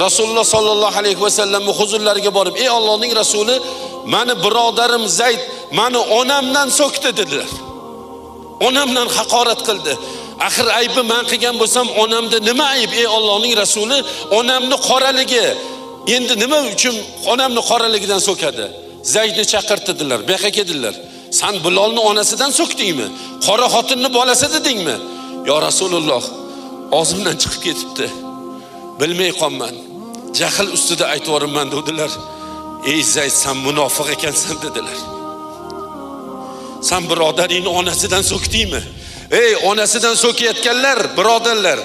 Rasululloh sollallohu alayhi vasallam huzurlariga borib, "Ey Allohning rasuli, meni birodarim Zayd meni onamdan so'kdi" dedilar. Onamdan haqorat qildi. Axir aybi men qilgan bo'lsam, onamda nima ayb? Ey Allohning rasuli, onamni qoraligi. Endi nima uchun onamni qoraligidan so'kadi? Zaydni chaqirtirdilar, bu yoqqa keldilar. Sen Bilolni onasidan so'kdingmi? Qora xotinni bolasi dedingmi? "Yo Rasululloh, og'zimdan chiqib ketibdi. Bilmay qolman. Jahl ustida aytvorimman" dedilar. "Ey Zayd, sen munofiq ekansan" dedilar. "Sen birodaringni onasidan so'kdingmi?" Ey onasidan so'kayotganlar, birodarlar,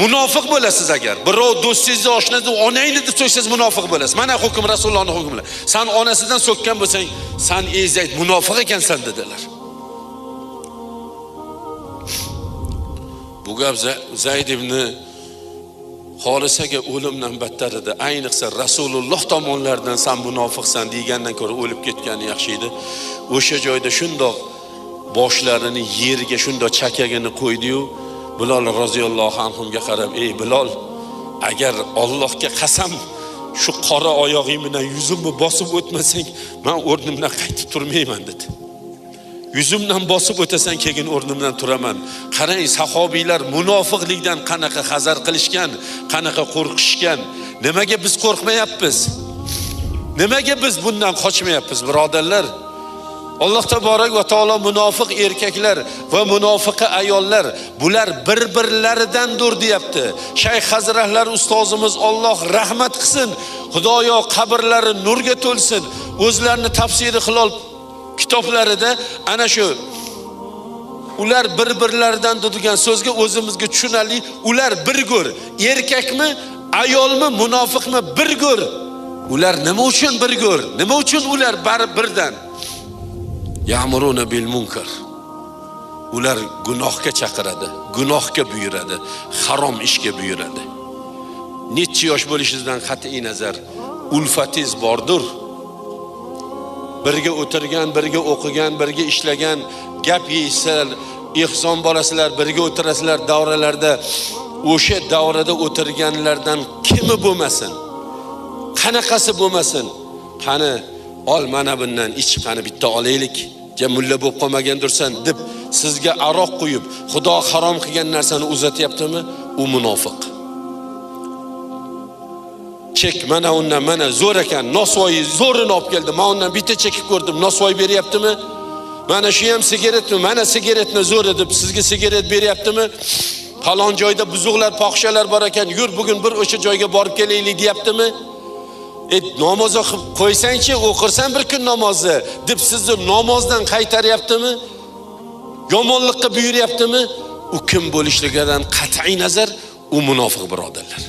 munofiq bo'lasiz agar. Birov do'stingizni, oshnangizni, onangni deb so'ksangiz munofiq bo'lasiz. Mana hukm Rasulullohning hukmi. Sen onasidan so'kkan bo'lsang, sen ey Zayd munofiq ekansan dedilar. Bu gap Zayd ibn Horisaga o'limdan battar edi. Ayniqsa Rasululloh tomonlaridan sen munofiqsan degandan ko'ra o'lib ketgani yaxshi edi. O'sha joyda shundoq boshlarini yerga shundoq chakagini qo'ydi-yu, Bilol roziyallohu anhuga qarab, "Ey Bilol, agar Allohga qasam shu qora oyog'ing bilan yuzimni bosib o'tmasang, men o'rnimdan qaytib turmayman" dedi. "Yuzimdan bosib o'tasan, keyin o'rnimdan turaman." Qarang, sahobiylar munofiqlikdan qanaqa hazar qilishgan, qanaqa qo'rqishgan. Nimaga biz qo'rqmayapmiz? Nimaga biz bundan qochmayapmiz, birodarlar? Alloh taborak va taolo munofiq erkaklar va munofiqa ayollar bular bir-birlaridandir deyapti. Shayx Hazratlar ustozimiz Alloh rahmat qilsin, Xudoyo qabrlari nurga to'lsin. O'zlarini tafsiri hilol kitoblarida ana shu ular bir-birlaridan degan so'zga o'zimizga tushunali, ular bir go'r, erkakmi, ayolmi, munofiqmi bir go'r. Ular nima uchun bir go'r? Nima uchun ular birdan? Ya'muruna bil munkar. Ular gunohga chaqiradi, gunohga buyuradi, harom ishga buyuradi. Necha yosh bo'lishingizdan qat'iy nazar ulfatingiz bordir. Birga o'tirgan, birga o'qigan, birga ishlagan, gap yeysizlar, ehson bolasizlar, birga o'tirasizlar davralarda. O'sha davrada o'tirganlardan kimi bo'lmasin, qanaqasi bo'lmasin, qani ol mana bundan ich, qani bitta olaylik. Jamulla bo'lib qolmagandirsan deb sizga aroq qo'yib, Xudo harom qilgan narsani uzatyaptimi? U munofiq. Chek mana undan, mana zo'r ekan, nosvoyi zo'rini olib keldi. Men undan bitta chekib ko'rdim, nosvoy beryaptimi? Mana shu ham sigaretmi? Mana sigaretni zo'r deb sizga sigaret beryaptimi? Falon joyda buzuqlar, fohishalar bor ekan, yur bugun bir o'sha joyga borib kelaylik deyaptimi? Namoz o'qib qo'ysangchi, o'qirsan bir kun namozni deb sizni namozdan qaytaryaptimi? Yomonlikqa buyuryaptimi? U kim bo'lishligidan qat'iy nazar u munofiq birodarlar.